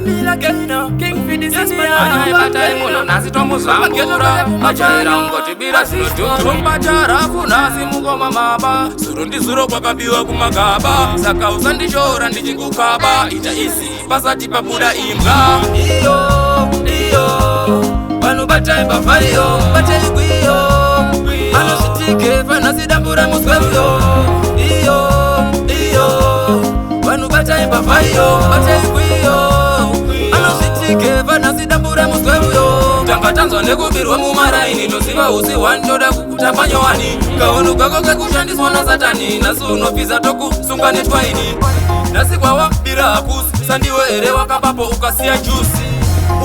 Mila Kena, King Fidi Sasmana. Anayepata imuno nasi tomuzambura. Machaira ngotibira sinutu. Tumpachara funasi mugoma maba. Suru ndizuro kwakabiwa kumagaba. Saka usandishora ndichikukaba. Ita isi pasati pabuda imbwa. Iyo Panu batai bafayo Batai guyo Ano shitike Fana sidambura musweyo Iyo Panu batai bafayo Batai guyo Ano shitike Fana sidambura musweyo Tanga tanzo nekubirwa mumaraini Nosiva usi wanjoda kukutapanya wani Kaonu kako kekushandiswa na satani Nasu unofiza toku sungane twaini Nasi kwa wabira akusi Sandiwe ere wakapapo ukasia juicy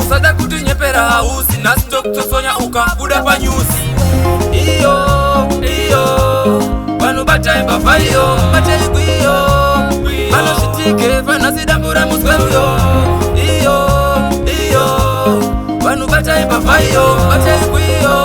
Usada kuti nyepera hausi na stock tosonya ukabuda pa nyusi Iyo Panu batai bafayo Batai guyo Ano shitike fana sidambura musweyo Iyo Panu batai bafayo Batai guyo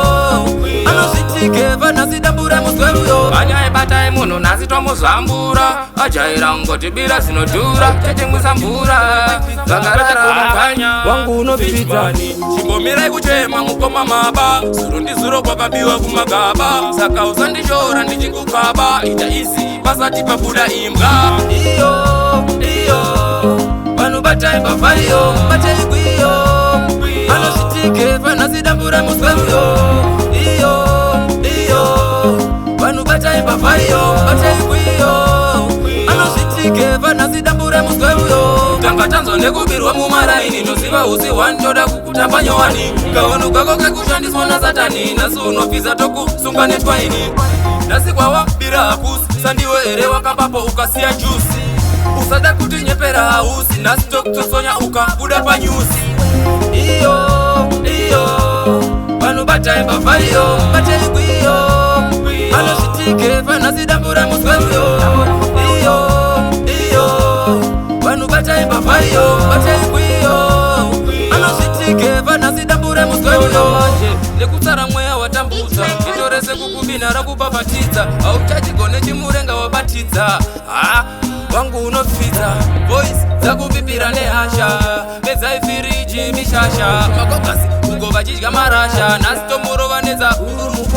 Ano shitike fana sidambura musweyo Anayepata imuno nasi tomuzambura. Ajaira ngotibira sinodura. Chechimwisambura Zakarara kumukanya Wangu unopitani Chingomira ikuchema mukoma maba. Suru ndizuro kwakabiwa kumagaba. Saka usandishora ndichikukaba. Ita isi pasati pabuda imbwa. Iyo Panu batai bafayo Batai guyo Ano shitike fana sidambura musweyo Iyo Panu batai bafayo Batai guyo Ano shitike fana sidambura musweyo Tanga tanzo nekubirwa mumaraini Nosiva usi wanjoda kukutapanya wani Kaonu kako kekushandiswa na satani Nasu unofiza toku sungane twaini Nasi kwa wabira akusi Sandiwe ere wakapapo ukasia juicy Usada kuti nyepera hausi na stock tosonya ukabuda pa nyusi Iyo Panu batai bafayo Batai guyo Ano shitike fana sidambura musweyo Iyo Panu batai bafayo Batai guyo Ano shitike fana sidambura musweyo Nekutsara mweya watambuza Kitorese kukubina rakupapatidza Auchachigone chimurenga wabatidza Wangu unopfidza Voice dzakupipira nehasha Medzai firiji mishasha Makokasi kugova chidya marasha Nasi tomurova nedza urumu